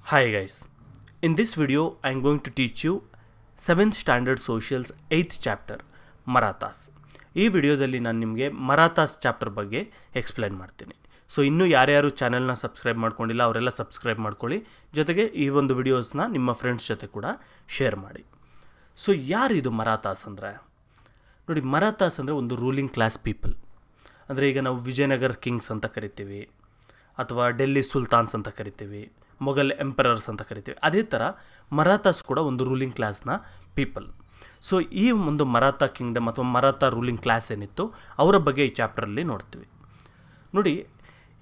Hi guys, in this video I am going to teach you 7th Standard Socials 8th chapter ಮರಾತಾಸ್. ಈ ವಿಡಿಯೋದಲ್ಲಿ ನಾನು ನಿಮಗೆ ಮರಾತಾಸ್ chapter ಬಗ್ಗೆ explain ಮಾಡ್ತೀನಿ. ಸೊ ಇನ್ನೂ ಯಾರ್ಯಾರು ಚಾನೆಲ್ನ ಸಬ್ಸ್ಕ್ರೈಬ್ ಮಾಡ್ಕೊಂಡಿಲ್ಲ ಅವರೆಲ್ಲ ಸಬ್ಸ್ಕ್ರೈಬ್ ಮಾಡ್ಕೊಳ್ಳಿ, ಜೊತೆಗೆ ಈ ಒಂದು ವಿಡಿಯೋಸ್ನ ನಿಮ್ಮ ಫ್ರೆಂಡ್ಸ್ ಜೊತೆ ಕೂಡ ಶೇರ್ ಮಾಡಿ. ಸೊ ಯಾರಿದು ಮರಾತಾಸ್ ಅಂದರೆ? ನೋಡಿ, ಮರಾತಾಸ್ ಅಂದರೆ ಒಂದು ರೂಲಿಂಗ್ ಕ್ಲಾಸ್ ಪೀಪಲ್. ಅಂದರೆ ಈಗ ನಾವು ವಿಜಯನಗರ ಕಿಂಗ್ಸ್ ಅಂತ ಕರಿತೀವಿ, ಅಥವಾ ಡೆಲ್ಲಿ ಸುಲ್ತಾನ್ಸ್ ಅಂತ ಕರಿತೀವಿ, ಮೊಘಲ್ ಎಂಪರರ್ಸ್ ಅಂತ ಕರಿತೀವಿ. ಅದೇ ಥರ ಮರಾತಾಸ್ ಕೂಡ ಒಂದು ರೂಲಿಂಗ್ ಕ್ಲಾಸ್ನ ಪೀಪಲ್. ಸೊ ಈ ಒಂದು ಮರಾಠಾ ಕಿಂಗ್ಡಮ್ ಅಥವಾ ಮರಾಠಾ ರೂಲಿಂಗ್ ಕ್ಲಾಸ್ ಏನಿತ್ತು ಅವರ ಬಗ್ಗೆ ಈ ಚಾಪ್ಟರಲ್ಲಿ ನೋಡ್ತೀವಿ. ನೋಡಿ,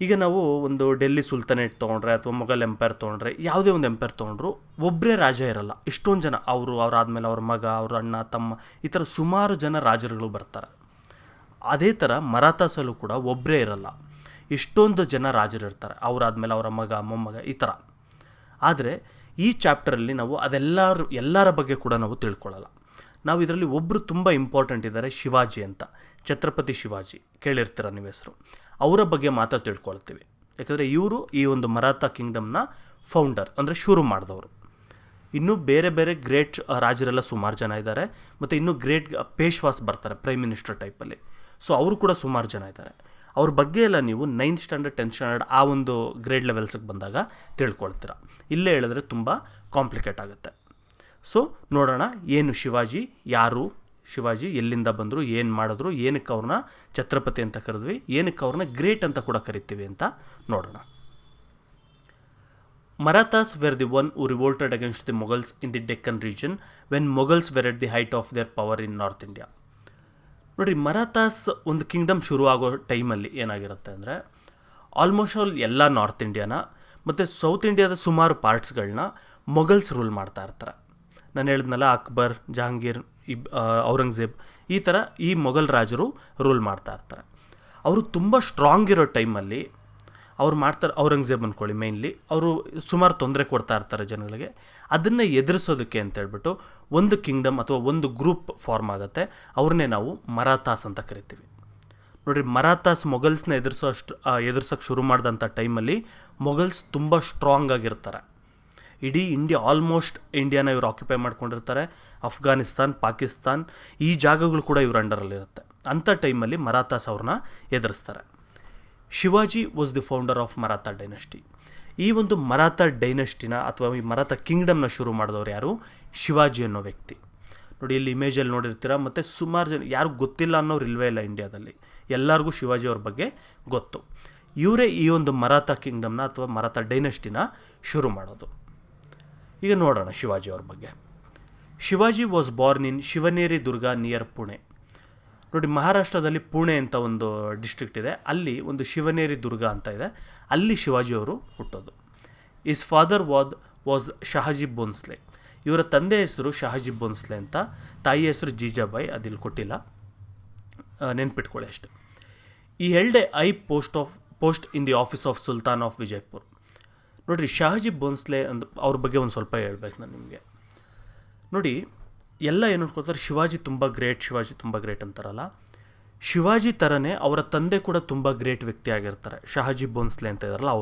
ಈಗ ನಾವು ಒಂದು ಡೆಲ್ಲಿ ಸುಲ್ತಾನೇಟ್ ತೊಗೊಂಡ್ರೆ ಅಥವಾ ಮೊಘಲ್ ಎಂಪೈರ್ ತೊಗೊಂಡ್ರೆ, ಯಾವುದೇ ಒಂದು ಎಂಪೈರ್ ತೊಗೊಂಡ್ರು ಒಬ್ಬರೇ ರಾಜ ಇರಲ್ಲ. ಇಷ್ಟೊಂದು ಜನ, ಅವರಾದಮೇಲೆ ಅವ್ರ ಮಗ, ಅವ್ರ ಅಣ್ಣ, ತಮ್ಮ, ಈ ಥರ ಸುಮಾರು ಜನ ರಾಜರುಗಳು ಬರ್ತಾರೆ. ಅದೇ ಥರ ಮರಾಠಾಸಲ್ಲೂ ಕೂಡ ಒಬ್ಬರೇ ಇರಲ್ಲ, ಎಷ್ಟೊಂದು ಜನ ರಾಜರು ಇರ್ತಾರೆ, ಅವರಾದಮೇಲೆ ಅವರ ಮಗ, ಮೊಮ್ಮಗ, ಈ ಥರ. ಆದರೆ ಈ ಚಾಪ್ಟರಲ್ಲಿ ನಾವು ಎಲ್ಲರ ಬಗ್ಗೆ ಕೂಡ ನಾವು ತಿಳ್ಕೊಳ್ಳಲ್ಲ. ನಾವು ಇದರಲ್ಲಿ ಒಬ್ಬರು ತುಂಬ ಇಂಪಾರ್ಟೆಂಟ್ ಇದ್ದಾರೆ, ಶಿವಾಜಿ ಅಂತ, ಛತ್ರಪತಿ ಶಿವಾಜಿ, ಕೇಳಿರ್ತೀರ ನೀವು ಹೆಸರು. ಅವರ ಬಗ್ಗೆ ಮಾತ್ರ ತಿಳ್ಕೊಳ್ತೀವಿ. ಯಾಕಂದರೆ ಇವರು ಈ ಒಂದು ಮರಾಠಾ ಕಿಂಗ್ಡಮ್ನ ಫೌಂಡರ್, ಅಂದರೆ ಶುರು ಮಾಡಿದವರು. ಇನ್ನೂ ಬೇರೆ ಬೇರೆ ಗ್ರೇಟ್ ರಾಜರೆಲ್ಲ ಸುಮಾರು ಜನ ಇದ್ದಾರೆ, ಮತ್ತು ಇನ್ನೂ ಗ್ರೇಟ್ ಪೇಶ್ವಾಸ್ ಬರ್ತಾರೆ ಪ್ರೈಮ್ ಮಿನಿಸ್ಟರ್ ಟೈಪಲ್ಲಿ. ಸೊ ಅವರು ಕೂಡ ಸುಮಾರು ಜನ ಇದ್ದಾರೆ. ಅವ್ರ ಬಗ್ಗೆ ಎಲ್ಲ ನೀವು 9th ಸ್ಟ್ಯಾಂಡರ್ಡ್ 10th ಸ್ಟ್ಯಾಂಡರ್ಡ್ ಆ ಒಂದು ಗ್ರೇಡ್ ಲೆವೆಲ್ಸಿಗೆ ಬಂದಾಗ ತಿಳ್ಕೊಳ್ತೀರ. ಇಲ್ಲೇ ಹೇಳಿದ್ರೆ ತುಂಬ ಕಾಂಪ್ಲಿಕೇಟ್ ಆಗುತ್ತೆ. ಸೊ ನೋಡೋಣ, ಏನು ಶಿವಾಜಿ, ಯಾರು ಶಿವಾಜಿ, ಎಲ್ಲಿಂದ ಬಂದರು, ಏನು ಮಾಡಿದ್ರು, ಏನಕ್ಕೆ ಅವ್ರನ್ನ ಛತ್ರಪತಿ ಅಂತ ಕರೆದ್ವಿ, ಏನಕ್ಕೆ ಅವ್ರನ್ನ ಗ್ರೇಟ್ ಅಂತ ಕೂಡ ಕರಿತೀವಿ ಅಂತ ನೋಡೋಣ. Marathas were the one who revolted against the Mughals in the Deccan region when Mughals were at the height of their power in north India. ನೋಡಿ, ಮರಾಠಾಸ್ ಒಂದು ಕಿಂಗ್ಡಮ್ ಶುರು ಆಗೋ ಟೈಮಲ್ಲಿ ಏನಾಗಿರುತ್ತೆ ಅಂದರೆ, ಆಲ್ಮೋಸ್ಟ್ ಆಲ್ ಎಲ್ಲ ನಾರ್ತ್ ಇಂಡಿಯಾನ ಮತ್ತು ಸೌತ್ ಇಂಡಿಯಾದ ಸುಮಾರು ಪಾರ್ಟ್ಸ್ಗಳನ್ನ ಮೊಘಲ್ಸ್ ರೂಲ್ ಮಾಡ್ತಾ ಇರ್ತಾರೆ. ನಾನು ಹೇಳಿದ್ನಲ್ಲ, ಅಕ್ಬರ್, ಜಹಾಂಗೀರ್, ಔರಂಗಜೇಬ್, ಈ ಥರ ಈ ಮೊಘಲ್ ರಾಜರು ರೂಲ್ ಮಾಡ್ತಾ ಇರ್ತಾರೆ. ಅವರು ತುಂಬ ಸ್ಟ್ರಾಂಗ್ ಇರೋ ಟೈಮಲ್ಲಿ ಅವ್ರು ಮಾಡ್ತಾರೆ. ಔರಂಗಜೇಬ್ ಅಂದ್ಕೊಳ್ಳಿ, ಮೇಯ್ನ್ಲಿ ಅವರು ಸುಮಾರು ತೊಂದರೆ ಕೊಡ್ತಾ ಇರ್ತಾರೆ ಜನಗಳಿಗೆ. ಅದನ್ನು ಎದುರಿಸೋದಕ್ಕೆ ಅಂತೇಳ್ಬಿಟ್ಟು ಒಂದು ಕಿಂಗ್ಡಮ್ ಅಥವಾ ಒಂದು ಗ್ರೂಪ್ ಫಾರ್ಮ್ ಆಗುತ್ತೆ. ಅವ್ರನ್ನೇ ನಾವು ಮರಾಠಾಸ್ ಅಂತ ಕರಿತೀವಿ. ನೋಡಿರಿ, ಮರಾಠಾಸ್ ಮೊಘಲ್ಸ್ನ ಎದುರಿಸೋಕ್ಕೆ ಶುರು ಮಾಡಿದಂಥ ಟೈಮಲ್ಲಿ ಮೊಘಲ್ಸ್ ತುಂಬ ಸ್ಟ್ರಾಂಗ್ ಆಗಿರ್ತಾರೆ. ಇಡೀ ಆಲ್ಮೋಸ್ಟ್ ಇಂಡಿಯಾನ ಇವರು ಆಕ್ಯುಪೈ ಮಾಡ್ಕೊಂಡಿರ್ತಾರೆ. ಅಫ್ಘಾನಿಸ್ತಾನ್, ಪಾಕಿಸ್ತಾನ್, ಈ ಜಾಗಗಳು ಕೂಡ ಇವ್ರ ಅಂಡರಲ್ಲಿರುತ್ತೆ. ಅಂಥ ಟೈಮಲ್ಲಿ ಮರಾಠಾಸ್ ಅವ್ರನ್ನ ಎದುರಿಸ್ತಾರೆ. Shivaji was the founder of Maratha dynasty. ಈ ಒಂದು ಮರಾಠಾ ಡೈನಸ್ಟಿನ ಅಥವಾ ಈ ಮರಾಠಾ ಕಿಂಗ್ಡಮ್ನ ಶುರು ಮಾಡಿದವರು ಯಾರು? ಶಿವಾಜಿ ಅನ್ನೋ ವ್ಯಕ್ತಿ. ನೋಡಿ, ಇಲ್ಲಿ ಇಮೇಜಲ್ಲಿ ನೋಡಿರ್ತೀರ. ಮತ್ತು ಸುಮಾರು ಜನ ಯಾರು ಗೊತ್ತಿಲ್ಲ ಅನ್ನೋರು ಇಲ್ವೇ ಇಲ್ಲ ಇಂಡಿಯಾದಲ್ಲಿ, ಎಲ್ಲರಿಗೂ ಶಿವಾಜಿ ಅವ್ರ ಬಗ್ಗೆ ಗೊತ್ತು. ಇವರೇ ಈ ಒಂದು ಮರಾಠಾ ಕಿಂಗ್ಡಮ್ನ ಅಥವಾ ಮರಾಠಾ ಡೈನಸ್ಟಿನ ಶುರು ಮಾಡೋದು. ಈಗ ನೋಡೋಣ ಶಿವಾಜಿ ಅವ್ರ ಬಗ್ಗೆ. Shivaji was born in Shivneri Durga near Pune. ನೋಡಿ, ಮಹಾರಾಷ್ಟ್ರದಲ್ಲಿ ಪುಣೆ ಅಂತ ಒಂದು ಡಿಸ್ಟ್ರಿಕ್ಟ್ ಇದೆ, ಅಲ್ಲಿ ಒಂದು ಶಿವನೇರಿ ದುರ್ಗ ಅಂತ ಇದೆ, ಅಲ್ಲಿ ಶಿವಾಜಿ ಅವರು ಹುಟ್ಟೋದು. His father was Shahaji Bhonsle. ಇವರ ತಂದೆ ಹೆಸರು ಶಹಾಜಿ ಭೋನ್ಸ್ಲೆ ಅಂತ, ತಾಯಿ ಹೆಸರು ಜೀಜಾಬಾಯಿ, ಅದಿಲ್ಲಿ ಕೊಟ್ಟಿಲ್ಲ, ನೆನ್ಪಿಟ್ಕೊಳ್ಳಿ ಅಷ್ಟೆ. He held a post in the office of sultan of Vijayapur. ನೋಡಿರಿ, ಶಹಾಜಿ ಭೋನ್ಸ್ಲೆ ಅವ್ರ ಬಗ್ಗೆ ಒಂದು ಸ್ವಲ್ಪ ಹೇಳ್ಬೇಕು ನಾನು ನಿಮಗೆ. ನೋಡಿ, ಎಲ್ಲ ಏನು ಅನ್ಕೊಳ್ತಾರೆ, ಶಿವಾಜಿ ತುಂಬ ಗ್ರೇಟ್ ಅಂತಾರಲ್ಲ, ಶಿವಾಜಿ ಥರನೇ ಅವರ ತಂದೆ ಕೂಡ ತುಂಬ ಗ್ರೇಟ್ ವ್ಯಕ್ತಿ ಆಗಿರ್ತಾರೆ. ಶಹಾಜಿ ಭೋನ್ಸ್ಲೆ ಅಂತ ಇದ್ದಾರಲ್ಲ,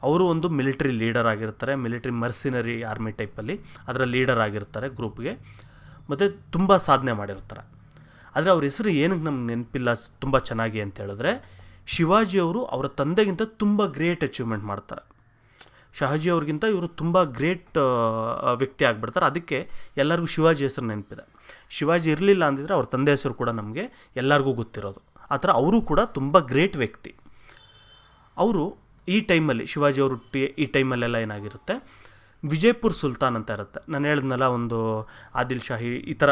ಅವರು ಒಂದು ಮಿಲಿಟರಿ ಲೀಡರ್ ಆಗಿರ್ತಾರೆ, ಮಿಲಿಟರಿ ಮರ್ಸಿನರಿ ಆರ್ಮಿ ಟೈಪಲ್ಲಿ ಅದರ ಲೀಡರ್ ಆಗಿರ್ತಾರೆ ಗ್ರೂಪ್ಗೆ, ಮತ್ತು ತುಂಬ ಸಾಧನೆ ಮಾಡಿರ್ತಾರೆ. ಆದರೆ ಅವ್ರ ಹೆಸರು ಏನಕ್ಕೆ ನಮ್ಗೆ ನೆನಪಿಲ್ಲ ತುಂಬ ಚೆನ್ನಾಗಿ ಅಂತ ಹೇಳಿದ್ರೆ, ಶಿವಾಜಿಯವರು ಅವರ ತಂದೆಗಿಂತ ತುಂಬ ಗ್ರೇಟ್ ಅಚೀವ್ಮೆಂಟ್ ಮಾಡ್ತಾರೆ. ಶಹಾಜಿ ಅವ್ರಿಗಿಂತ ಇವರು ತುಂಬ ಗ್ರೇಟ್ ವ್ಯಕ್ತಿ ಆಗಿಬಿಡ್ತಾರೆ. ಅದಕ್ಕೆ ಎಲ್ಲರಿಗೂ ಶಿವಾಜಿ ಹೆಸರು ನೆನಪಿದೆ. ಶಿವಾಜಿ ಇರಲಿಲ್ಲ ಅಂದಿದ್ರೆ ಅವ್ರ ತಂದೆ ಹೆಸರು ಕೂಡ ನಮಗೆ ಎಲ್ಲರಿಗೂ ಗೊತ್ತಿರೋದು. ಆ ಥರ ಅವರು ಕೂಡ ತುಂಬ ಗ್ರೇಟ್ ವ್ಯಕ್ತಿ. ಅವರು ಈ ಟೈಮಲ್ಲಿ, ಶಿವಾಜಿ ಅವರು ಈ ಟೈಮಲ್ಲೆಲ್ಲ ಏನಾಗಿರುತ್ತೆ, ವಿಜಯಪುರ್ ಸುಲ್ತಾನ್ ಅಂತ ಇರುತ್ತೆ. ನಾನು ಹೇಳಿದ್ನಲ್ಲ, ಒಂದು ಆದಿಲ್ ಶಾಹಿ, ಈ ಥರ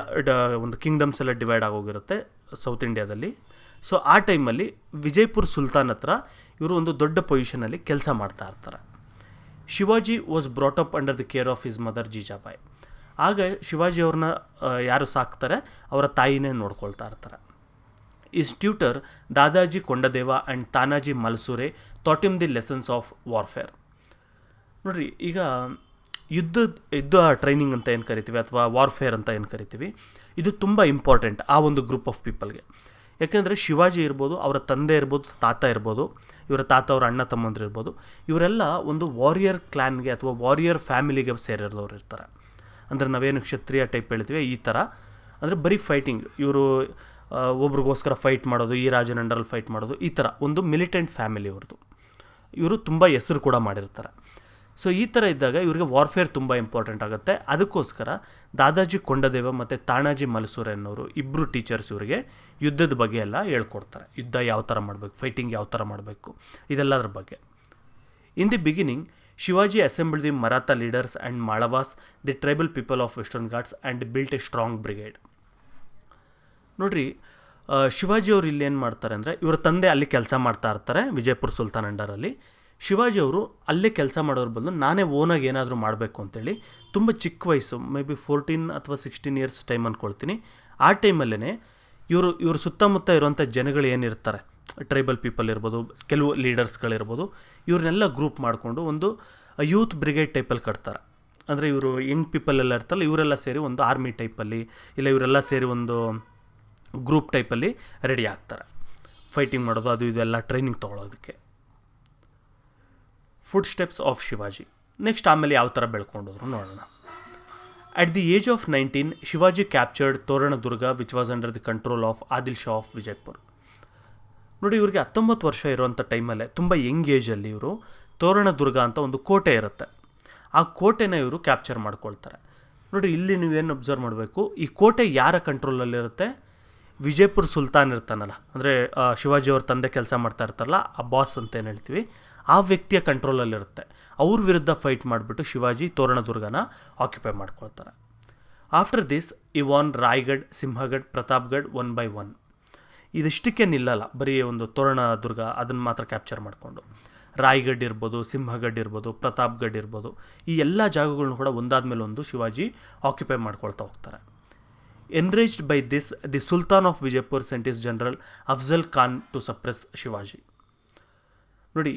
ಒಂದು ಕಿಂಗ್ಡಮ್ಸ್ ಎಲ್ಲ ಡಿವೈಡ್ ಆಗೋಗಿರುತ್ತೆ ಸೌತ್ ಇಂಡಿಯಾದಲ್ಲಿ. ಸೊ ಆ ಟೈಮಲ್ಲಿ ವಿಜಯಪುರ್ ಸುಲ್ತಾನ್ ಹತ್ರ ಇವರು ಒಂದು ದೊಡ್ಡ ಪೊಸಿಷನಲ್ಲಿ ಕೆಲಸ ಮಾಡ್ತಾ ಇರ್ತಾರೆ. Shivaji was brought up under the care of his mother Jijabai. ಆಗ ಶಿವಾಜಿ ಅವ್ರನ್ನ ಯಾರು ಸಾಕ್ತಾರೆ, ಅವರ ತಾಯಿನೇ ನೋಡ್ಕೊಳ್ತಾ ಇರ್ತಾರೆ. His tutor Dadaji Konddev and Tanaji Malusare taught him the lessons of warfare. ನೋಡಿರಿ, ಈಗ ಯುದ್ಧ ಟ್ರೈನಿಂಗ್ ಅಂತ ಏನು ಕರಿತೀವಿ ಅಥವಾ ವಾರ್ಫೇರ್ ಅಂತ ಏನು ಕರಿತೀವಿ, ಇದು ತುಂಬ ಇಂಪಾರ್ಟೆಂಟ್ ಆ ಒಂದು ಗ್ರೂಪ್ ಆಫ್ ಪೀಪಲ್ಗೆ. ಯಾಕೆಂದರೆ ಶಿವಾಜಿ ಇರ್ಬೋದು, ಅವರ ತಂದೆ ಇರ್ಬೋದು, ತಾತ ಇರ್ಬೋದು, ಇವರ ತಾತ ಅವರ ಅಣ್ಣ ತಮ್ಮಂದ್ರು ಇರ್ಬೋದು, ಇವರೆಲ್ಲ ಒಂದು ವಾರಿಯರ್ ಕ್ಲಾನ್ಗೆ ಅಥವಾ ವಾರಿಯರ್ ಫ್ಯಾಮಿಲಿಗೆ ಸೇರಿರೋರು ಇರ್ತಾರೆ. ಅಂದರೆ ನಾವೇನು ಕ್ಷತ್ರಿಯ ಟೈಪ್ ಹೇಳ್ತೀವಿ ಈ ಥರ, ಅಂದರೆ ಬರೀ ಫೈಟಿಂಗ್, ಇವರು ಒಬ್ರಿಗೋಸ್ಕರ ಫೈಟ್ ಮಾಡೋದು, ಈ ರಾಜನ ಅಂಡರಲ್ಲಿ ಫೈಟ್ ಮಾಡೋದು, ಈ ಥರ ಒಂದು ಮಿಲಿಟೆಂಟ್ ಫ್ಯಾಮಿಲಿ ಇವ್ರದ್ದು. ಇವರು ತುಂಬ ಹೆಸರು ಕೂಡ ಮಾಡಿರ್ತಾರೆ. ಸೊ ಈ ಥರ ಇದ್ದಾಗ ಇವರಿಗೆ ವಾರ್ಫೇರ್ ತುಂಬ ಇಂಪಾರ್ಟೆಂಟ್ ಆಗುತ್ತೆ. ಅದಕ್ಕೋಸ್ಕರ ದಾದಾಜಿ ಕೊಂಡದೇವ ಮತ್ತು ತಾಣಾಜಿ ಮಲಸೂರೆ ಅನ್ನೋರು ಇಬ್ಬರು ಟೀಚರ್ಸ್ ಇವರಿಗೆ ಯುದ್ಧದ ಬಗ್ಗೆ ಎಲ್ಲ ಹೇಳ್ಕೊಡ್ತಾರೆ. ಯುದ್ಧ ಯಾವ ಥರ ಮಾಡಬೇಕು, ಫೈಟಿಂಗ್ ಯಾವ ಥರ ಮಾಡಬೇಕು, ಇದೆಲ್ಲದ್ರ ಬಗ್ಗೆ. In the beginning Shivaji assembled the Maratha leaders and Malavas, the tribal people of western Ghats and built a strong brigade. ನೋಡಿರಿ, ಶಿವಾಜಿ ಅವರು ಇಲ್ಲಿ ಏನು ಮಾಡ್ತಾರೆ ಅಂದರೆ, ಇವರ ತಂದೆ ಅಲ್ಲಿ ಕೆಲಸ ಮಾಡ್ತಾ ಇರ್ತಾರೆ ವಿಜಯಪುರ ಸುಲ್ತಾನ್ ಅಂಡರಲ್ಲಿ. ಶಿವಾಜಿ ಅವರು ಅಲ್ಲೇ ಕೆಲಸ ಮಾಡೋದ್ರ ಬದಲು ನಾನೇ ಓನಾಗಿ ಏನಾದರೂ ಮಾಡಬೇಕು ಅಂತೇಳಿ ತುಂಬ ಚಿಕ್ಕ ವಯಸ್ಸು, ಮೇ ಬಿ 14 ಅಥವಾ 16 ಇಯರ್ಸ್ ಟೈಮ್ ಅಂದ್ಕೊಳ್ತೀನಿ, ಆ ಟೈಮಲ್ಲೇ ಇವರು ಸುತ್ತಮುತ್ತ ಇರುವಂಥ ಜನಗಳು ಏನಿರ್ತಾರೆ, ಟ್ರೈಬಲ್ ಪೀಪಲ್ ಇರ್ಬೋದು, ಕೆಲವು ಲೀಡರ್ಸ್ಗಳಿರ್ಬೋದು, ಇವ್ರನ್ನೆಲ್ಲ ಗ್ರೂಪ್ ಮಾಡಿಕೊಂಡು ಒಂದು ಯೂತ್ ಬ್ರಿಗೇಡ್ ಟೈಪಲ್ಲಿ ಕಟ್ತಾರೆ. ಅಂದರೆ ಇವರು ಯಂಗ್ ಪೀಪಲ್ ಎಲ್ಲ ಇರ್ತಾರಲ್ಲ, ಇವರೆಲ್ಲ ಸೇರಿ ಒಂದು ಆರ್ಮಿ ಟೈಪಲ್ಲಿ, ಇಲ್ಲ ಇವರೆಲ್ಲ ಸೇರಿ ಒಂದು ಗ್ರೂಪ್ ಟೈಪಲ್ಲಿ ರೆಡಿ ಆಗ್ತಾರೆ ಫೈಟಿಂಗ್ ಮಾಡೋದು, ಅದು ಇದೆಲ್ಲ ಟ್ರೈನಿಂಗ್ ತೊಗೊಳೋದಕ್ಕೆ. Footsteps of Shivaji. Next ಆಮೇಲೆ ಯಾವ ಥರ ಬೆಳ್ಕೊಂಡೋದ್ರು ನೋಡೋಣ. At the age of 19 Shivaji captured Toranadurga which was under the control of Adil Shah of Vijayapur. ನೋಡಿ, ಇವ್ರಿಗೆ 19 ವರ್ಷ ಇರುವಂಥ ಟೈಮಲ್ಲೇ, ತುಂಬ ಯಂಗ್ ಏಜಲ್ಲಿ ಇವರು ತೋರಣದುರ್ಗ ಅಂತ ಒಂದು ಕೋಟೆ ಇರುತ್ತೆ, ಆ ಕೋಟೆನ ಇವರು ಕ್ಯಾಪ್ಚರ್ ಮಾಡ್ಕೊಳ್ತಾರೆ. ನೋಡಿ, ಇಲ್ಲಿ ನೀವೇನು ಅಬ್ಸರ್ವ್ ಮಾಡಬೇಕು, ಈ ಕೋಟೆ ಯಾರ ಕಂಟ್ರೋಲಲ್ಲಿರುತ್ತೆ? ವಿಜಯಪುರ ಸುಲ್ತಾನ್ ಇರ್ತಾನಲ್ಲ, ಅಂದರೆ ಶಿವಾಜಿಯವ್ರ ತಂದೆ ಕೆಲಸ ಮಾಡ್ತಾ ಇರ್ತಾರಲ್ಲ, ಆ ಬಾಸ್ ಅಂತ ಏನು ಹೇಳ್ತೀವಿ, ಆ ವ್ಯಕ್ತಿಯ ಕಂಟ್ರೋಲಲ್ಲಿರುತ್ತೆ. ಅವ್ರ ವಿರುದ್ಧ ಫೈಟ್ ಮಾಡಿಬಿಟ್ಟು ಶಿವಾಜಿ ತೋರಣದುರ್ಗನ ಆಕ್ಯುಪೈ ಮಾಡ್ಕೊಳ್ತಾರೆ. ಆಫ್ಟರ್ ದಿಸ್ ಈ ವಾನ್ ರಾಯ್ಗಢ್, ಸಿಂಹಗಢ್, ಪ್ರತಾಪ್ಗಢ್ 1 by 1. ಇದಿಷ್ಟಕ್ಕೆ ನಿಲ್ಲಲ್ಲ, ಬರೀ ಒಂದು ತೋರಣದುರ್ಗ ಅದನ್ನು ಮಾತ್ರ ಕ್ಯಾಪ್ಚರ್ ಮಾಡಿಕೊಂಡು ರಾಯ್ಗಢ್ ಇರ್ಬೋದು, ಸಿಂಹಗಢ್ ಇರ್ಬೋದು, ಪ್ರತಾಪ್ಗಢ್ ಇರ್ಬೋದು, ಈ ಎಲ್ಲ ಜಾಗಗಳನ್ನೂ ಕೂಡ ಒಂದಾದ್ಮೇಲೆ ಒಂದು ಶಿವಾಜಿ ಆಕ್ಯುಪೈ ಮಾಡ್ಕೊಳ್ತಾ ಹೋಗ್ತಾರೆ. Enraged by this, the Sultan of Vijaypur sent his general Afzal Khan to suppress Shivaji. ನೋಡಿ,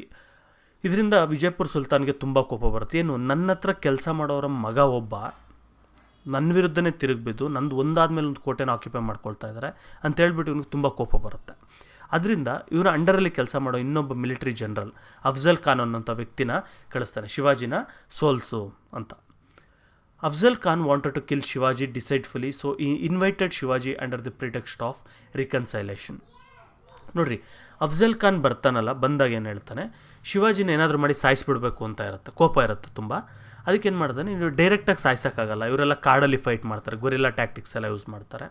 ಇದರಿಂದ ವಿಜಯಪುರ ಸುಲ್ತಾನ್ಗೆ ತುಂಬ ಕೋಪ ಬರುತ್ತೆ. ಏನು, ನನ್ನ ಹತ್ರ ಕೆಲಸ ಮಾಡೋರ ಮಗ ಒಬ್ಬ ನನ್ನ ವಿರುದ್ಧನೇ ತಿರುಗಿಬಿದ್ದು ನಂದು ಒಂದಾದ್ಮೇಲೆ ಒಂದು ಕೋಟೆನ ಆಕ್ಯುಪೈ ಮಾಡ್ಕೊಳ್ತಾ ಇದ್ದಾರೆ ಅಂತೇಳ್ಬಿಟ್ಟು ಇವ್ನಿಗೆ ತುಂಬ ಕೋಪ ಬರುತ್ತೆ. ಅದರಿಂದ ಇವರ ಅಂಡರಲ್ಲಿ ಕೆಲಸ ಮಾಡೋ ಇನ್ನೊಬ್ಬ ಮಿಲಿಟರಿ ಜನರಲ್ ಅಫ್ಜಲ್ ಖಾನ್ ಅನ್ನೋಂಥ ವ್ಯಕ್ತಿನ ಕಳಿಸ್ತಾನೆ, ಶಿವಾಜಿನ ಸೋಲ್ಸು ಅಂತ. Afzal Khan wanted to kill Shivaji deceitfully, so he invited Shivaji under the pretext of reconciliation. ನೋಡ್ರಿ, ಅಫ್ಜಲ್ ಖಾನ್ ಬರ್ತಾನಲ್ಲ, ಬಂದಾಗ ಏನು ಹೇಳ್ತಾನೆ, ಶಿವಾಜಿನ ಏನಾದರೂ ಮಾಡಿ ಸಾಯಿಸ್ಬಿಡ್ಬೇಕು ಅಂತ ಇರುತ್ತೆ, ಕೋಪ ಇರುತ್ತೆ ತುಂಬ. ಅದಕ್ಕೇನು ಮಾಡ್ತಾನೆ, ನೀವು ಡೈರೆಕ್ಟಾಗಿ ಸಾಯಿಸೋಕ್ಕಾಗಲ್ಲ, ಇವರೆಲ್ಲ ಕಾಡಲ್ಲಿ ಫೈಟ್ ಮಾಡ್ತಾರೆ, ಗೊರಿಲ್ಲಾ ಟ್ಯಾಕ್ಟಿಕ್ಸ್ ಎಲ್ಲ ಯೂಸ್ ಮಾಡ್ತಾರೆ,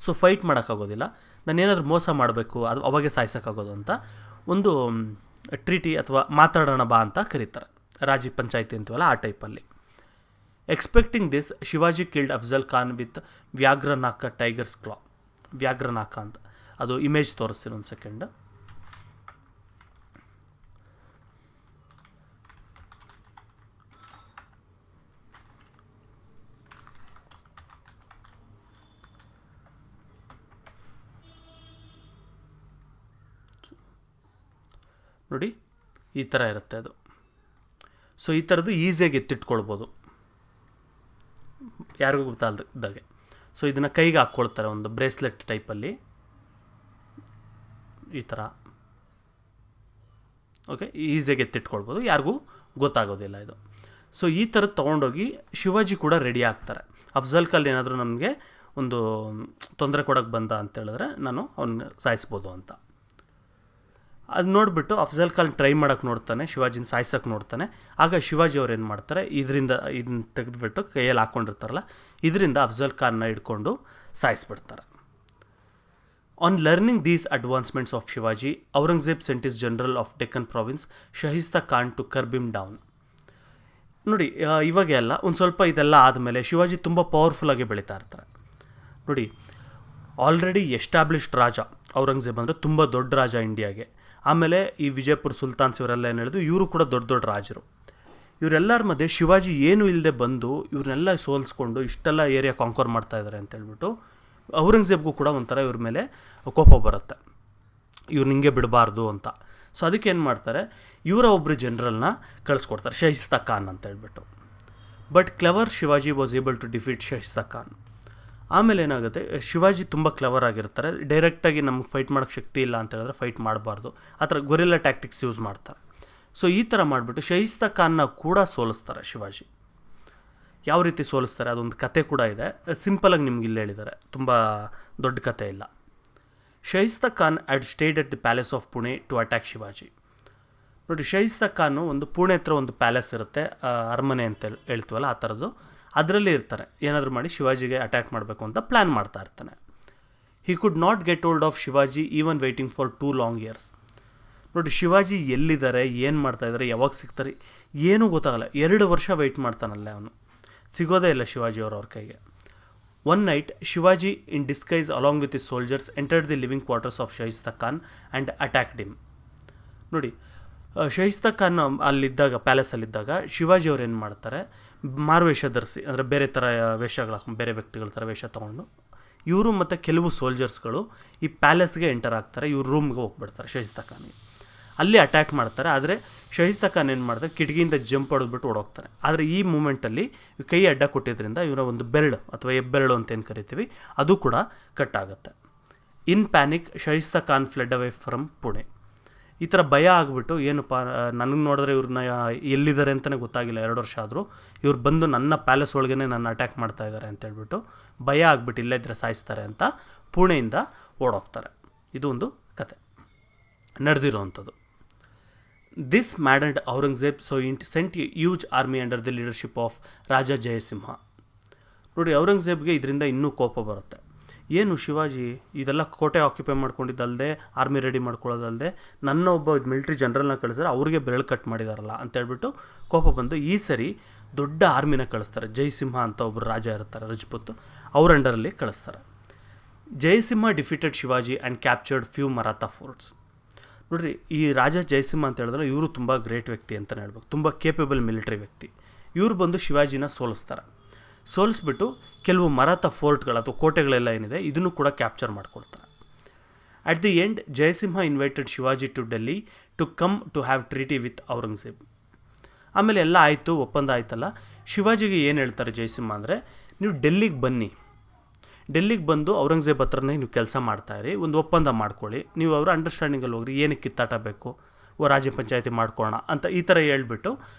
ಸೊ ಫೈಟ್ ಮಾಡೋಕ್ಕಾಗೋದಿಲ್ಲ, ನಾನೇನಾದರೂ ಮೋಸ ಮಾಡಬೇಕು, ಅದು ಅವಾಗೆ ಸಾಯಿಸೋಕ್ಕಾಗೋದು ಅಂತ ಒಂದು ಟ್ರೀಟಿ ಅಥವಾ ಮಾತಾಡೋಣ ಬಾ ಅಂತ ಕರೀತಾರೆ, ರಾಜಿ ಪಂಚಾಯತಿ ಅಂತೀವಲ್ಲ ಆ ಟೈಪಲ್ಲಿ. Expecting this Shivaji killed Afzal Khan with vyaghranakha tiger's claw. ವ್ಯಾಘ್ರನಾಕ ಅಂತ ಅದು ಇಮೇಜ್ ತೋರಿಸ್ತೀನಿ ಒಂದು ಸೆಕೆಂಡ್. ನೋಡಿ, ಈ ಥರ ಇರುತ್ತೆ ಅದು. ಸೊ ಈ ಥರದ್ದು ಈಸಿಯಾಗಿ ಎತ್ತಿಟ್ಕೊಳ್ಬೋದು, ಯಾರಿಗೂ ಗೊತ್ತಾಗದಾಗೆ. ಸೊ ಇದನ್ನು ಕೈಗೆ ಹಾಕ್ಕೊಳ್ತಾರೆ, ಒಂದು ಬ್ರೇಸ್ಲೆಟ್ ಟೈಪಲ್ಲಿ ಈ ಥರ. ಓಕೆ, ಈಸಿಯಾಗಿ ಎತ್ತಿಟ್ಕೊಳ್ಬೋದು, ಯಾರಿಗೂ ಗೊತ್ತಾಗೋದಿಲ್ಲ ಇದು. ಸೊ ಈ ಥರದ್ದು ತೊಗೊಂಡೋಗಿ ಶಿವಾಜಿ ಕೂಡ ರೆಡಿ ಆಗ್ತಾರೆ. ಅಫ್ಜಲ್ ಖಾನ್ ಏನಾದರೂ ನಮಗೆ ಒಂದು ತೊಂದರೆ ಕೊಡೋಕ್ಕೆ ಬಂದ ಅಂತ ಹೇಳಿದ್ರೆ ನಾನು ಅವನ್ನ ಸಾಯಿಸ್ಬೋದು ಅಂತ. ಅದು ನೋಡಿಬಿಟ್ಟು ಅಫ್ಜಲ್ ಖಾನ್ ಟ್ರೈ ಮಾಡೋಕ್ಕೆ ನೋಡ್ತಾನೆ, ಶಿವಾಜಿನ ಸಾಯಿಸೋಕ್ಕೆ ನೋಡ್ತಾನೆ. ಆಗ ಶಿವಾಜಿ ಅವ್ರು ಏನು ಮಾಡ್ತಾರೆ, ಇದನ್ನ ತೆಗೆದುಬಿಟ್ಟು ಕೈಯಲ್ಲಿ ಹಾಕ್ಕೊಂಡಿರ್ತಾರಲ್ಲ, ಇದರಿಂದ ಅಫ್ಜಲ್ ಖಾನ್ನ ಹಿಡ್ಕೊಂಡು ಸಾಯಿಸ್ಬಿಡ್ತಾರೆ. On learning these advancements of Shivaji, Aurangzeb sent his general of Deccan province Shaista Khan to curb him down. ನೋಡಿ, ಇವಾಗೆ ಅಲ್ಲ, ಒಂದು ಸ್ವಲ್ಪ ಇದೆಲ್ಲ ಆದಮೇಲೆ ಶಿವಾಜಿ ತುಂಬ ಪವರ್ಫುಲ್ಲಾಗಿ ಬೆಳೀತಾ ಇರ್ತಾರೆ. ನೋಡಿ, ಆಲ್ರೆಡಿ ಎಸ್ಟಾಬ್ಲಿಷ್ಡ್ ರಾಜ ಔರಂಗಜೇಬ್ ಅಂದರೆ ತುಂಬ ದೊಡ್ಡ ರಾಜ ಇಂಡಿಯಾಗೆ. ಆಮೇಲೆ ಈ ವಿಜಯಪುರ ಸುಲ್ತಾನ್ಸ್ ಇವರೆಲ್ಲ ಏನು ಹೇಳಿದ್ರು, ಇವರು ಕೂಡ ದೊಡ್ಡ ದೊಡ್ಡ ರಾಜರು. ಇವರೆಲ್ಲರ ಮಧ್ಯೆ ಶಿವಾಜಿ ಏನೂ ಇಲ್ಲದೆ ಬಂದು ಇವ್ರನ್ನೆಲ್ಲ ಸೋಲಿಸ್ಕೊಂಡು ಇಷ್ಟೆಲ್ಲ ಏರಿಯಾ ಕಾಂಕರ್ ಮಾಡ್ತಾ ಇದ್ದಾರೆ ಅಂತೇಳ್ಬಿಟ್ಟು ಔರಂಗಜೇಬ್ಗೂ ಕೂಡ ಒಂಥರ ಇವ್ರ ಮೇಲೆ ಕೋಪ ಬರುತ್ತೆ, ಇವ್ರು ಹಿಂಗೆ ಬಿಡಬಾರ್ದು ಅಂತ. ಸೊ ಅದಕ್ಕೆ ಏನು ಮಾಡ್ತಾರೆ, ಇವರ ಒಬ್ಬರು ಜನರಲ್ನ ಕಳಿಸ್ಕೊಡ್ತಾರೆ, ಶಹಿಸ್ತಾ ಖಾನ್ ಅಂತ ಹೇಳ್ಬಿಟ್ಟು. But clever Shivaji was able to defeat Shaista Khan. ಆಮೇಲೆ ಏನಾಗುತ್ತೆ, ಶಿವಾಜಿ ತುಂಬ ಕ್ಲೆವರ್ ಆಗಿರ್ತಾರೆ. ಡೈರೆಕ್ಟಾಗಿ ನಮ್ಗೆ ಫೈಟ್ ಮಾಡೋಕ್ಕೆ ಶಕ್ತಿ ಇಲ್ಲ ಅಂತ ಹೇಳಿದ್ರೆ ಫೈಟ್ ಮಾಡಬಾರ್ದು, ಆ ಥರ ಗೊರಿಲ್ಲಾ ಟ್ಯಾಕ್ಟಿಕ್ಸ್ ಯೂಸ್ ಮಾಡ್ತಾರೆ. ಸೊ ಈ ಥರ ಮಾಡಿಬಿಟ್ಟು ಶೈಸ್ತಾ ಖಾನ್ನ ಕೂಡ ಸೋಲಿಸ್ತಾರೆ ಶಿವಾಜಿ. ಯಾವ ರೀತಿ ಸೋಲಿಸ್ತಾರೆ ಅದೊಂದು ಕತೆ ಕೂಡ ಇದೆ, ಸಿಂಪಲಾಗಿ ನಿಮ್ಗೆ ಇಲ್ಲಿ ಹೇಳಿದ್ದಾರೆ, ತುಂಬ ದೊಡ್ಡ ಕತೆ ಇಲ್ಲ. Shaista Khan had stayed at the palace of Pune to attack Shivaji. ನೋಡಿ, ಶೈಸ್ತಾ ಖಾನು ಒಂದು ಪುಣೆ ಹತ್ರ ಒಂದು ಪ್ಯಾಲೇಸ್ ಇರುತ್ತೆ, ಅರಮನೆ ಅಂತ ಹೇಳ್ತೀವಲ್ಲ ಆ ಥರದ್ದು, ಅದರಲ್ಲಿ ಇರ್ತಾನೆ. ಏನಾದರೂ ಮಾಡಿ ಶಿವಾಜಿಗೆ ಅಟ್ಯಾಕ್ ಮಾಡಬೇಕು ಅಂತ ಪ್ಲ್ಯಾನ್ ಮಾಡ್ತಾ ಇರ್ತಾನೆ. He could not get hold of Shivaji even waiting for 2 long years. ನೋಡಿ, ಶಿವಾಜಿ ಎಲ್ಲಿದ್ದಾರೆ, ಏನು ಮಾಡ್ತಾಯಿದ್ದಾರೆ, ಯಾವಾಗ ಸಿಗ್ತಾರೆ ಏನೂ ಗೊತ್ತಾಗಲ್ಲ. 2 ವರ್ಷ ವೆಯ್ಟ್ ಮಾಡ್ತಾನಲ್ಲೇ ಅವನು, ಸಿಗೋದೇ ಇಲ್ಲ ಶಿವಾಜಿ ಅವ್ರ ಕೈಗೆ. One night Shivaji in disguise along with his soldiers entered the living quarters of Shaista Khan and attacked him. ನೋಡಿ, ಶೈಸ್ತಾ ಖಾನ್ ಅಲ್ಲಿದ್ದಾಗ, ಪ್ಯಾಲೇಸಲ್ಲಿದ್ದಾಗ ಶಿವಾಜಿ ಅವ್ರು ಏನು ಮಾಡ್ತಾರೆ, ಮಾರುವೇಷ ಧರಿಸಿ, ಅಂದರೆ ಬೇರೆ ಥರ ವೇಷಗಳು ಹಾಕೊಂಡು, ಬೇರೆ ವ್ಯಕ್ತಿಗಳ ಥರ ವೇಷ ತೊಗೊಂಡು ಇವರು ಮತ್ತು ಕೆಲವು ಸೋಲ್ಜರ್ಸ್ಗಳು ಈ ಪ್ಯಾಲೇಸ್ಗೆ ಎಂಟರ್ ಆಗ್ತಾರೆ. ಇವ್ರು ರೂಮ್ಗೆ ಹೋಗ್ಬಿಡ್ತಾರೆ ಶೈಸ್ತಾ ಖಾನಿಗೆ. ಅಲ್ಲಿ ಅಟ್ಯಾಕ್ ಮಾಡ್ತಾರೆ. ಆದರೆ ಶೈಸ್ತಾ ಖಾನ್ ಏನು ಮಾಡ್ತಾರೆ, ಕಿಟಕಿಯಿಂದ ಜಂಪ್ ಹೊಡೆದ್ಬಿಟ್ಟು ಓಡೋಗ್ತಾನೆ. ಆದರೆ ಈ ಮೂಮೆಂಟಲ್ಲಿ ಕೈ ಅಡ್ಡ ಕೊಟ್ಟಿದ್ದರಿಂದ ಇವರ ಒಂದು ಬೆರಳು ಅಥವಾ ಹೆಬ್ಬೆರಳು ಅಂತ ಏನು ಕರಿತೀವಿ ಅದು ಕೂಡ ಕಟ್ ಆಗುತ್ತೆ. In panic Shaista Khan fled away from Pune. ಈ ಥರ ಭಯ ಆಗಿಬಿಟ್ಟು, ಏನಪ್ಪ ನನಗೆ ನೋಡಿದ್ರೆ ಇವ್ರನ್ನ ಎಲ್ಲಿದ್ದಾರೆ ಅಂತಲೇ ಗೊತ್ತಾಗಿಲ್ಲ, 2 ವರ್ಷ ಆದರೂ ಇವ್ರು ಬಂದು ನನ್ನ ಪ್ಯಾಲೇಸ್ ಒಳಗೇ ನನ್ನ ಅಟ್ಯಾಕ್ ಮಾಡ್ತಾ ಇದ್ದಾರೆ ಅಂತೇಳ್ಬಿಟ್ಟು ಭಯ ಆಗಿಬಿಟ್ಟು ಇಲ್ಲೇ ಇದ್ದರೆ ಸಾಯಿಸ್ತಾರೆ ಅಂತ ಪುಣೆಯಿಂದ ಓಡೋಗ್ತಾರೆ. ಇದು ಒಂದು ಕತೆ ನಡೆದಿರೋವಂಥದ್ದು. This maddened Aurangzeb so sent a huge army under the leadership of Raja Jaisingh. ನೋಡಿ, ಔರಂಗಜೇಬ್ಗೆ ಇದರಿಂದ ಇನ್ನೂ ಕೋಪ ಬರುತ್ತೆ. ಏನು ಶಿವಾಜಿ ಇದೆಲ್ಲ ಕೋಟೆ ಆಕ್ಯುಪೈ ಮಾಡ್ಕೊಂಡಿದ್ದಲ್ಲದೆ, ಆರ್ಮಿ ರೆಡಿ ಮಾಡ್ಕೊಳ್ಳೋದಲ್ಲದೆ, ನನ್ನ ಒಬ್ಬ ಮಿಲಿಟ್ರಿ ಜನರಲ್ನ ಕಳಿಸಿದ್ರೆ ಅವ್ರಿಗೆ ಬೆರಳು ಕಟ್ ಮಾಡಿದಾರಲ್ಲ ಅಂತೇಳ್ಬಿಟ್ಟು ಕೋಪ ಬಂದು ಈ ಸರಿ ದೊಡ್ಡ ಆರ್ಮಿನ ಕಳಿಸ್ತಾರೆ. ಜಯಸಿಂಹ ಅಂತ ಒಬ್ಬರು ರಾಜ ಇರ್ತಾರೆ, ರಜಪೂತ್, ಅವ್ರ ಅಂಡರಲ್ಲಿ ಕಳಿಸ್ತಾರೆ. Jayasimha defeated Shivaji and captured few Maratha sports. ನೋಡಿರಿ, ಈ ರಾಜ ಜಯಸಿಂಹ ಅಂತ ಹೇಳಿದ್ರೆ ಇವರು ತುಂಬ ಗ್ರೇಟ್ ವ್ಯಕ್ತಿ ಅಂತಲೇ ಹೇಳ್ಬೇಕು, ತುಂಬ ಕೇಪಬಲ್ ಮಿಲಿಟ್ರಿ ವ್ಯಕ್ತಿ. ಇವರು ಬಂದು ಶಿವಾಜಿನ ಸೋಲಿಸ್ಬಿಟ್ಟು ಕೆಲವು ಮರಾಠಾ ಫೋರ್ಟ್ಗಳು ಅಥವಾ ಕೋಟೆಗಳೆಲ್ಲ ಏನಿದೆ ಇದನ್ನು ಕೂಡ ಕ್ಯಾಪ್ಚರ್ ಮಾಡ್ಕೊಳ್ತಾರೆ. At the end Jayasimha invited Shivaji to Delhi to come to have treaty with Aurangzeb. ಆಮೇಲೆ ಎಲ್ಲ ಆಯಿತು, ಒಪ್ಪಂದ ಆಯ್ತಲ್ಲ. ಶಿವಾಜಿಗೆ ಏನು ಹೇಳ್ತಾರೆ ಜಯಸಿಂಹ ಅಂದರೆ, ನೀವು ಡೆಲ್ಲಿಗೆ ಬನ್ನಿ, ಡೆಲ್ಲಿಗೆ ಬಂದು ಔರಂಗಜೇಬ್ ಹತ್ರನೇ ನೀವು ಕೆಲಸ ಮಾಡ್ತಾಯಿರಿ, ಒಂದು ಒಪ್ಪಂದ ಮಾಡ್ಕೊಳ್ಳಿ, ನೀವು ಅವರ ಅಂಡರ್ಸ್ಟ್ಯಾಂಡಿಂಗಲ್ಲಿ ಹೋಗ್ರಿ, ಏನಕ್ಕೆ ಕಿತ್ತಾಟ ಬೇಕು, ರಾಜ್ಯ ಪಂಚಾಯತಿ ಮಾಡ್ಕೊಳ್ಳೋಣ ಅಂತ ಈ ಥರ ಹೇಳ್ಬಿಟ್ಟು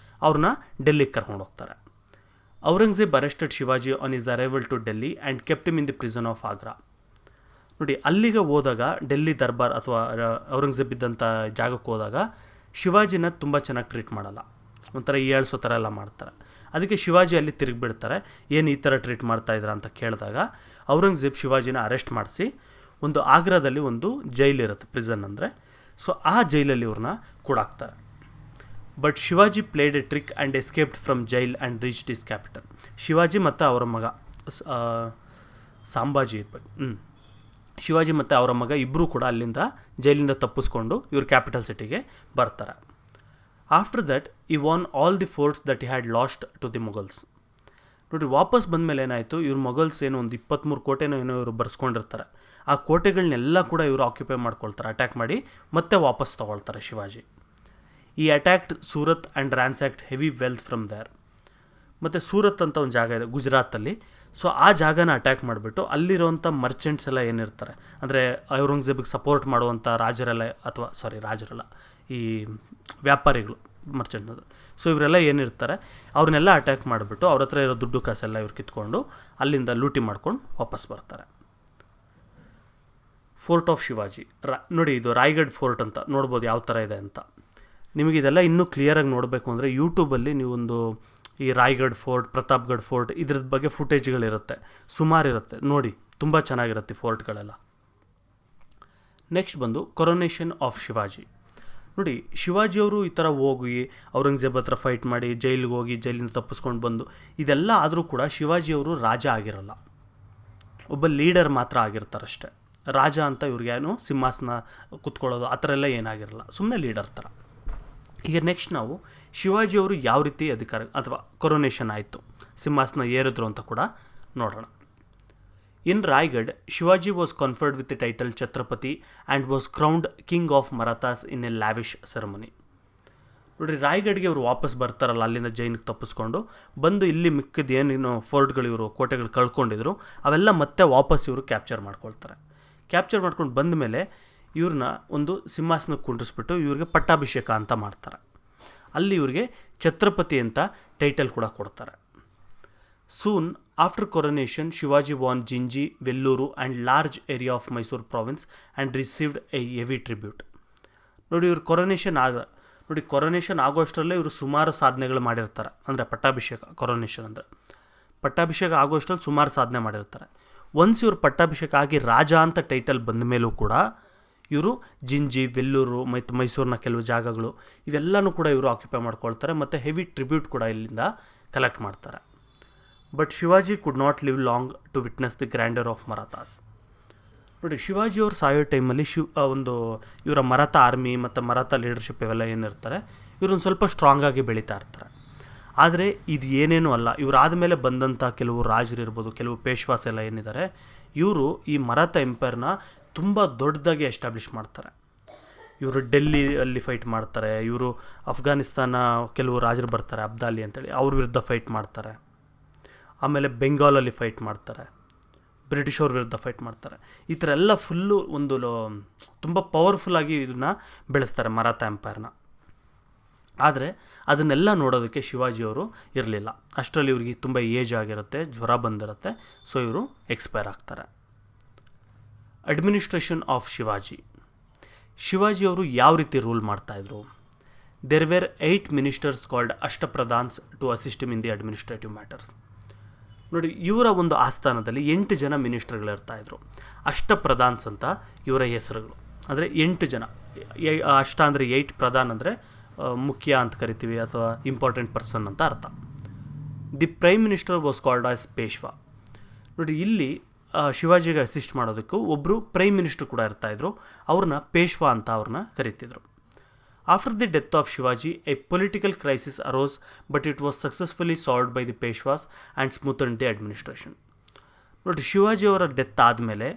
ಅವ್ರನ್ನ ಡೆಲ್ಲಿಗೆ ಕರ್ಕೊಂಡು ಹೋಗ್ತಾರೆ. Aurangzeb arrested Shivaji on his arrival to Delhi and kept him in the prison of Agra. ನೋಡಿ, ಅಲ್ಲಿಗೆ ಹೋದಾಗ ಡೆಲ್ಲಿ ದರ್ಬಾರ್ ಅಥವಾ ಔರಂಗಜೇಬ್ ಇದ್ದಂಥ ಜಾಗಕ್ಕೆ ಹೋದಾಗ ಶಿವಾಜಿನ ತುಂಬ ಚೆನ್ನಾಗಿ ಟ್ರೀಟ್ ಮಾಡಲ್ಲ, ಒಂಥರ ಏಳ್ಸೋ ಥರ ಎಲ್ಲ ಮಾಡ್ತಾರೆ. ಅದಕ್ಕೆ ಶಿವಾಜಿ ಅಲ್ಲಿ ತಿರುಗಿಬಿಡ್ತಾರೆ. ಏನು ಈ ಥರ ಟ್ರೀಟ್ ಮಾಡ್ತಾಯಿದ್ರ ಅಂತ ಕೇಳಿದಾಗ ಔರಂಗಜೇಬ್ ಶಿವಾಜಿನ ಅರೆಸ್ಟ್ ಮಾಡಿಸಿ ಒಂದು ಆಗ್ರಾದಲ್ಲಿ ಒಂದು ಜೈಲಿರುತ್ತೆ, ಪ್ರಿಸನ್ ಅಂದರೆ, ಸೊ ಆ ಜೈಲಲ್ಲಿ ಇವ್ರನ್ನ ಕೂಡಾಕ್ತಾರೆ. But Shivaji played a trick and escaped from jail and reached his capital. Shivaji ಮತ್ತು ಅವರ ಮಗ ಸಂಭಾಜಿ ಇರ್ಬೇಕು, ಶಿವಾಜಿ ಮತ್ತು ಅವರ ಮಗ ಇಬ್ಬರೂ ಕೂಡ ಅಲ್ಲಿಂದ ಜೈಲಿಂದ ತಪ್ಪಿಸ್ಕೊಂಡು ಇವ್ರ ಕ್ಯಾಪಿಟಲ್ ಸಿಟಿಗೆ ಬರ್ತಾರೆ. After that he won all the forts that he had lost to the Mughals. ನೋಡಿರಿ, ವಾಪಸ್ ಬಂದಮೇಲೆ ಏನಾಯಿತು, ಇವ್ರ ಮೊಘಲ್ಸ್ ಏನೋ ಒಂದು 23 ಕೋಟೆನೋ ಏನೋ ಇವರು ಬರ್ಸ್ಕೊಂಡಿರ್ತಾರೆ. ಆ ಕೋಟೆಗಳನ್ನೆಲ್ಲ ಕೂಡ ಇವರು ಆಕ್ಯುಪೈ ಮಾಡ್ಕೊಳ್ತಾರೆ, ಅಟ್ಯಾಕ್ ಮಾಡಿ ಮತ್ತೆ ವಾಪಸ್ ತೊಗೊಳ್ತಾರೆ Shivaji. He attacked Surat and ransacked heavy wealth from there. ಮತ್ತು ಸೂರತ್ ಅಂತ ಒಂದು ಜಾಗ ಇದೆ ಗುಜರಾತಲ್ಲಿ, ಸೊ ಆ ಜಾಗನ ಅಟ್ಯಾಕ್ ಮಾಡಿಬಿಟ್ಟು ಅಲ್ಲಿರುವಂಥ ಮರ್ಚೆಂಟ್ಸ್ ಎಲ್ಲ ಏನಿರ್ತಾರೆ, ಅಂದರೆ ಔರಂಗಜೇಬಿಗೆ ಸಪೋರ್ಟ್ ಮಾಡುವಂಥ ರಾಜರೆಲ್ಲ, ಅಥವಾ ರಾಜರಲ್ಲ, ಈ ವ್ಯಾಪಾರಿಗಳು, ಮರ್ಚೆಂಟ್, ಸೊ ಇವರೆಲ್ಲ ಏನಿರ್ತಾರೆ ಅವ್ರನ್ನೆಲ್ಲ ಅಟ್ಯಾಕ್ ಮಾಡಿಬಿಟ್ಟು ಅವ್ರ ಹತ್ರ ಇರೋ ದುಡ್ಡು ಕಾಸೆಲ್ಲ ಇವ್ರು ಕಿತ್ಕೊಂಡು ಅಲ್ಲಿಂದ ಲೂಟಿ ಮಾಡ್ಕೊಂಡು ವಾಪಸ್ ಬರ್ತಾರೆ. ಫೋರ್ಟ್ ಆಫ್ ಶಿವಾಜಿ, ನೋಡಿ ಇದು ರಾಯ್ಗಢ್ ಫೋರ್ಟ್ ಅಂತ ನೋಡ್ಬೋದು ಯಾವ ಥರ ಇದೆ ಅಂತ. ನಿಮಗಿದೆಲ್ಲ ಇನ್ನೂ ಕ್ಲಿಯರಾಗಿ ನೋಡಬೇಕು ಅಂದರೆ ಯೂಟ್ಯೂಬಲ್ಲಿ ನೀವೊಂದು ಈ ರಾಯ್ಗಢ್ ಫೋರ್ಟ್, ಪ್ರತಾಪ್ಗಢ್ ಫೋರ್ಟ್ ಇದ್ರದ್ದು ಬಗ್ಗೆ ಫುಟೇಜ್ಗಳಿರುತ್ತೆ, ಸುಮಾರಿರುತ್ತೆ, ನೋಡಿ ತುಂಬ ಚೆನ್ನಾಗಿರುತ್ತೆ ಫೋರ್ಟ್ಗಳೆಲ್ಲ. ನೆಕ್ಸ್ಟ್ ಬಂದು ಕೊರೋನೇಷನ್ ಆಫ್ ಶಿವಾಜಿ. ನೋಡಿ, ಶಿವಾಜಿಯವರು ಈ ಥರ ಹೋಗಿ ಔರಂಗಜೇಬ್ ಹತ್ರ ಫೈಟ್ ಮಾಡಿ ಜೈಲಿಗೆ ಹೋಗಿ ಜೈಲಿಂದ ತಪ್ಪಿಸ್ಕೊಂಡು ಬಂದು ಇದೆಲ್ಲ ಆದರೂ ಕೂಡ ಶಿವಾಜಿಯವರು ರಾಜ ಆಗಿರಲ್ಲ, ಒಬ್ಬ ಲೀಡರ್ ಮಾತ್ರ ಆಗಿರ್ತಾರಷ್ಟೆ. ರಾಜ ಅಂತ ಇವ್ರಿಗೇನು ಸಿಂಹಾಸನ ಕೂತ್ಕೊಳ್ಳೋದು ಆ ಥರ ಎಲ್ಲ ಏನಾಗಿರಲ್ಲ, ಸುಮ್ಮನೆ ಲೀಡರ್ ಥರ. ಈಗ ನೆಕ್ಸ್ಟ್ ನಾವು ಶಿವಾಜಿಯವರು ಯಾವ ರೀತಿ ಅಧಿಕಾರ ಅಥವಾ ಕೊರೋನೇಷನ್ ಆಯಿತು, ಸಿಂಹಾಸನ ಏರಿದ್ರು ಅಂತ ಕೂಡ ನೋಡೋಣ. In Raigad, Shivaji was conferred with the title Chhatrapati and was crowned king of Marathas in a lavish ceremony. ನೋಡಿರಿ ರಾಯ್ಗಢ್ಗೆ ಇವರು ವಾಪಸ್ ಬರ್ತಾರಲ್ಲ ಅಲ್ಲಿಂದ ಜೈನಿಗೆ ತಪ್ಪಿಸ್ಕೊಂಡು ಬಂದು ಇಲ್ಲಿ ಮಿಕ್ಕಿದ ಏನೇನು ಫೋರ್ಟ್ಗಳು ಇವರು ಕೋಟೆಗಳು ಕಳ್ಕೊಂಡಿದ್ರು ಅವೆಲ್ಲ ಮತ್ತೆ ವಾಪಸ್ ಇವರು ಕ್ಯಾಪ್ಚರ್ ಮಾಡ್ಕೊಳ್ತಾರೆ. ಕ್ಯಾಪ್ಚರ್ ಮಾಡ್ಕೊಂಡು ಬಂದ ಮೇಲೆ ಇವ್ರನ್ನ ಒಂದು ಸಿಂಹಾಸನಕ್ಕೆ ಕುಂಡ್ರಿಸ್ಬಿಟ್ಟು ಇವ್ರಿಗೆ ಪಟ್ಟಾಭಿಷೇಕ ಅಂತ ಮಾಡ್ತಾರೆ. ಅಲ್ಲಿ ಇವ್ರಿಗೆ ಛತ್ರಪತಿ ಅಂತ ಟೈಟಲ್ ಕೂಡ ಕೊಡ್ತಾರೆ. Soon after coronation Shivaji won Gingee, Vellore and large area of Mysore province and received a heavy tribute. ನೋಡಿ ಇವ್ರು ಕೊರೊನೇಷನ್ ಆಗೋ ಅಷ್ಟರಲ್ಲೇ ಇವರು ಸುಮಾರು ಸಾಧನೆಗಳು ಮಾಡಿರ್ತಾರೆ. ಅಂದರೆ ಪಟ್ಟಾಭಿಷೇಕ ಆಗೋ ಅಷ್ಟರಲ್ಲಿ ಸುಮಾರು ಸಾಧನೆ ಮಾಡಿರ್ತಾರೆ. ಒನ್ಸ್ ಇವರು ಪಟ್ಟಾಭಿಷೇಕ ಆಗಿ ರಾಜ ಅಂತ ಟೈಟಲ್ ಬಂದ ಮೇಲೂ ಕೂಡ ಇವರು ಜಿಂಜಿ, ವೆಲ್ಲೂರು ಮತ್ತು ಮೈಸೂರಿನ ಕೆಲವು ಜಾಗಗಳು ಇವೆಲ್ಲನೂ ಕೂಡ ಇವರು ಆಕ್ಯುಪೈ ಮಾಡ್ಕೊಳ್ತಾರೆ ಮತ್ತು ಹೆವಿ ಟ್ರಿಬ್ಯೂಟ್ ಕೂಡ ಇಲ್ಲಿಂದ ಕಲೆಕ್ಟ್ ಮಾಡ್ತಾರೆ. But Shivaji could not live long to witness the grandeur of Marathas. ನೋಡಿ ಶಿವಾಜಿಯವರು ಸಾಯೋ ಟೈಮಲ್ಲಿ ಇವರ ಮರಾಠ ಆರ್ಮಿ ಮತ್ತು ಮರಾಠ ಲೀಡರ್ಶಿಪ್ ಇವೆಲ್ಲ ಏನಿರ್ತಾರೆ ಇವರೊಂದು ಸ್ವಲ್ಪ ಸ್ಟ್ರಾಂಗ್ ಆಗಿ ಬೆಳೀತಾ ಇರ್ತಾರೆ. ಆದರೆ ಇದು ಏನೇನೂ ಅಲ್ಲ. ಇವರಾದ ಮೇಲೆ ಬಂದಂಥ ಕೆಲವು ರಾಜರಿರ್ಬೋದು, ಕೆಲವು ಪೇಶ್ವಾಸ್ ಎಲ್ಲ ಏನಿದ್ದಾರೆ ಇವರು ಈ ಮರಾಠ ಎಂಪೈರ್ನ ತುಂಬ ದೊಡ್ಡದಾಗಿ ಎಸ್ಟಾಬ್ಲಿಷ್ ಮಾಡ್ತಾರೆ. ಇವರು ಡೆಲ್ಲಿಯಲ್ಲಿ ಫೈಟ್ ಮಾಡ್ತಾರೆ, ಇವರು ಅಫ್ಘಾನಿಸ್ತಾನ ಕೆಲವು ರಾಜರು ಬರ್ತಾರೆ ಅಬ್ದಾಲಿ ಅಂತೇಳಿ, ಅವ್ರ ವಿರುದ್ಧ ಫೈಟ್ ಮಾಡ್ತಾರೆ. ಆಮೇಲೆ ಬೆಂಗಾಲಲ್ಲಿ ಫೈಟ್ ಮಾಡ್ತಾರೆ, ಬ್ರಿಟಿಷವ್ರ ವಿರುದ್ಧ ಫೈಟ್ ಮಾಡ್ತಾರೆ. ಈ ಥರ ಎಲ್ಲ ಫುಲ್ಲು ಒಂದು ತುಂಬ ಪವರ್ಫುಲ್ಲಾಗಿ ಇದನ್ನು ಬೆಳೆಸ್ತಾರೆ ಮರಾಠ ಎಂಪೈರ್ನ. ಆದರೆ ಅದನ್ನೆಲ್ಲ ನೋಡೋದಕ್ಕೆ ಶಿವಾಜಿಯವರು ಇರಲಿಲ್ಲ. ಅಷ್ಟರಲ್ಲಿ ಇವ್ರಿಗೆ ತುಂಬ ಏಜ್ ಆಗಿರುತ್ತೆ, ಜ್ವರ ಬಂದಿರುತ್ತೆ, ಸೊ ಇವರು ಎಕ್ಸ್ಪೈರ್ ಆಗ್ತಾರೆ. ಅಡ್ಮಿನಿಸ್ಟ್ರೇಷನ್ ಆಫ್ ಶಿವಾಜಿಯವರು ಯಾವ ರೀತಿ ರೂಲ್ ಮಾಡ್ತಾಯಿದ್ರು? There were 8 ministers called Ashtapradhans to assist in the administrative matters. ನೋಡಿ ಇವರ ಒಂದು ಆಸ್ಥಾನದಲ್ಲಿ 8 ಜನ ಮಿನಿಸ್ಟರ್ಗಳಿರ್ತಾಯಿದ್ರು. ಅಷ್ಟಪ್ರಧಾನ್ಸ್ ಅಂತ ಇವರ ಹೆಸರುಗಳು. ಅಂದರೆ 8 ಜನ. ಅಷ್ಟ ಅಂದರೆ 8, ಪ್ರಧಾನ್ ಅಂದರೆ ಮುಖ್ಯ ಅಂತ ಕರಿತೀವಿ ಅಥವಾ ಇಂಪಾರ್ಟೆಂಟ್ ಪರ್ಸನ್ ಅಂತ ಅರ್ಥ. The prime minister was called as Peshwa. ನೋಡಿ ಇಲ್ಲಿ ಶಿವಾಜಿಗೆ ಅಸಿಸ್ಟ್ ಮಾಡೋದಕ್ಕೂ ಒಬ್ಬರು ಪ್ರೈಮ್ ಮಿನಿಸ್ಟರ್ ಕೂಡ ಇರ್ತಾಯಿದ್ರು. ಅವ್ರನ್ನ ಪೇಶ್ವಾ ಅಂತ ಅವ್ರನ್ನ ಕರಿತಿದ್ರು. After the death of Shivaji a political crisis arose, but it was successfully solved by the Peshwas and smoothened the administration. ನೋಡಿ ಶಿವಾಜಿಯವರ ಡೆತ್ ಆದಮೇಲೆ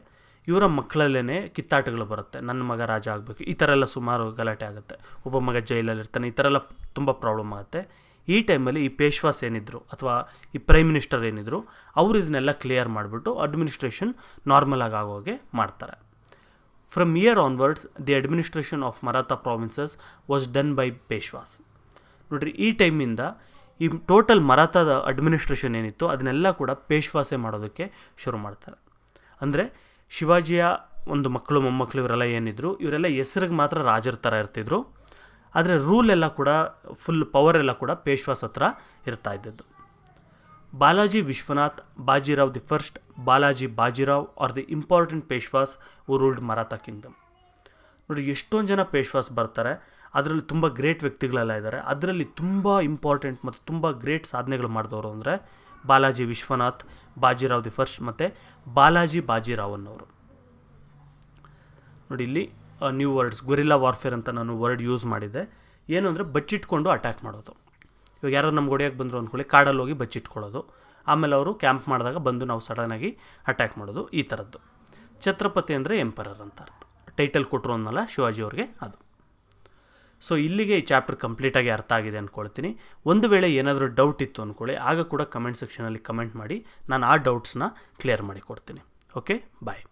ಇವರ ಮಕ್ಕಳಲ್ಲೇ ಕಿತ್ತಾಟಗಳು ಬರುತ್ತೆ. ನನ್ನ ಮಗ ರಾಜ ಆಗಬೇಕು, ಈ ಥರ ಎಲ್ಲ ಸುಮಾರು ಗಲಾಟೆ ಆಗುತ್ತೆ. ಒಬ್ಬ ಮಗ ಜೈಲಲ್ಲಿರ್ತಾನೆ, ಈ ಥರ ಎಲ್ಲ ತುಂಬ ಪ್ರಾಬ್ಲಮ್ ಆಗುತ್ತೆ. ಈ ಟೈಮಲ್ಲಿ ಈ ಪೇಶ್ವಾಸ್ ಏನಿದ್ರು ಅಥವಾ ಈ ಪ್ರೈಮ್ ಮಿನಿಸ್ಟರ್ ಏನಿದ್ರು ಅವರು ಇದನ್ನೆಲ್ಲ ಕ್ಲಿಯರ್ ಮಾಡಿಬಿಟ್ಟು ಅಡ್ಮಿನಿಸ್ಟ್ರೇಷನ್ ನಾರ್ಮಲ್ ಆಗೋಗೆ ಮಾಡ್ತಾರೆ. From year onwards the administration of Maratha provinces was done by Peshwas. ನೋಡಿರಿ ಈ ಟೈಮಿಂದ ಈ ಟೋಟಲ್ ಮರಾಠಾದ ಅಡ್ಮಿನಿಸ್ಟ್ರೇಷನ್ ಏನಿತ್ತು ಅದನ್ನೆಲ್ಲ ಕೂಡ ಪೇಶ್ವಾಸೇ ಮಾಡೋದಕ್ಕೆ ಶುರು ಮಾಡ್ತಾರೆ. ಅಂದರೆ ಶಿವಾಜಿಯ ಒಂದು ಮಕ್ಕಳು ಮೊಮ್ಮಕ್ಕಳು ಇವರೆಲ್ಲ ಏನಿದ್ರು ಇವರೆಲ್ಲ ಹೆಸರಿಗೆ ಮಾತ್ರ ರಾಜರ ಥರ ಇರ್ತಿದ್ರು. ಆದರೆ ರೂಲ್ ಎಲ್ಲ ಕೂಡ ಫುಲ್ ಪವರ್ ಎಲ್ಲ ಕೂಡ ಪೇಶ್ವಾಸ್ ಹತ್ರ ಇರ್ತಾ ಇದ್ದದ್ದು. Balaji Vishwanath, Bajirao the first, Balaji Bajirao are the important Peshwas who ruled Maratha kingdom. ನೋಡಿ ಎಷ್ಟೊಂದು ಜನ ಪೇಶ್ವಾಸ್ ಬರ್ತಾರೆ, ಅದರಲ್ಲಿ ತುಂಬ ಗ್ರೇಟ್ ವ್ಯಕ್ತಿಗಳೆಲ್ಲ ಇದ್ದಾರೆ. ಅದರಲ್ಲಿ ತುಂಬ ಇಂಪಾರ್ಟೆಂಟ್ ಮತ್ತು ತುಂಬ ಗ್ರೇಟ್ ಸಾಧನೆಗಳು ಮಾಡಿದವರು ಅಂದರೆ ಬಾಲಾಜಿ ವಿಶ್ವನಾಥ್, ಬಾಜಿರಾವ್ ದಿ ಫಸ್ಟ್ ಮತ್ತು ಬಾಲಾಜಿ ಬಾಜಿರಾವ್ ಅನ್ನೋರು. ನೋಡಿ ಇಲ್ಲಿ ನ್ಯೂ ವರ್ಡ್ಸ್, ಗೊರಿಲ್ಲಾ ವಾರ್ಫೇರ್ ಅಂತ ನಾನು ವರ್ಡ್ ಯೂಸ್ ಮಾಡಿದ್ದೆ. ಏನು ಅಂದರೆ ಬಚ್ಚಿಟ್ಕೊಂಡು ಅಟ್ಯಾಕ್ ಮಾಡೋದು. ಇವಾಗ ಯಾರು ನಮ್ಗೆ ಹೊಡೆಯೋಕ್ಕೆ ಬಂದರು ಅಂದ್ಕೊಳ್ಳಿ, ಕಾಡಲ್ಲಿ ಹೋಗಿ ಬಚ್ಚಿಟ್ಕೊಳ್ಳೋದು, ಆಮೇಲೆ ಅವರು ಕ್ಯಾಂಪ್ ಮಾಡಿದಾಗ ಬಂದು ನಾವು ಸಡನ್ನಾಗಿ ಅಟ್ಯಾಕ್ ಮಾಡೋದು, ಈ ಥರದ್ದು. ಛತ್ರಪತಿ ಅಂದರೆ ಎಂಪರರ್ ಅಂತ ಅರ್ಥ. ಟೈಟಲ್ ಕೊಟ್ಟರು ಅನ್ನಲ್ಲ ಶಿವಾಜಿಯವ್ರಿಗೆ ಅದು. ಸೊ ಇಲ್ಲಿಗೆ ಈ ಚಾಪ್ಟರ್ ಕಂಪ್ಲೀಟಾಗಿ ಅರ್ಥ ಆಗಿದೆ ಅಂದ್ಕೊಳ್ತೀನಿ. ಒಂದು ವೇಳೆ ಏನಾದರೂ ಡೌಟ್ ಇತ್ತು ಅಂದ್ಕೊಳ್ಳಿ, ಆಗ ಕೂಡ ಕಮೆಂಟ್ ಸೆಕ್ಷನಲ್ಲಿ ಕಮೆಂಟ್ ಮಾಡಿ, ನಾನು ಆ ಡೌಟ್ಸ್ನ ಕ್ಲಿಯರ್ ಮಾಡಿ ಕೊಡ್ತೀನಿ. ಓಕೆ, ಬಾಯ್.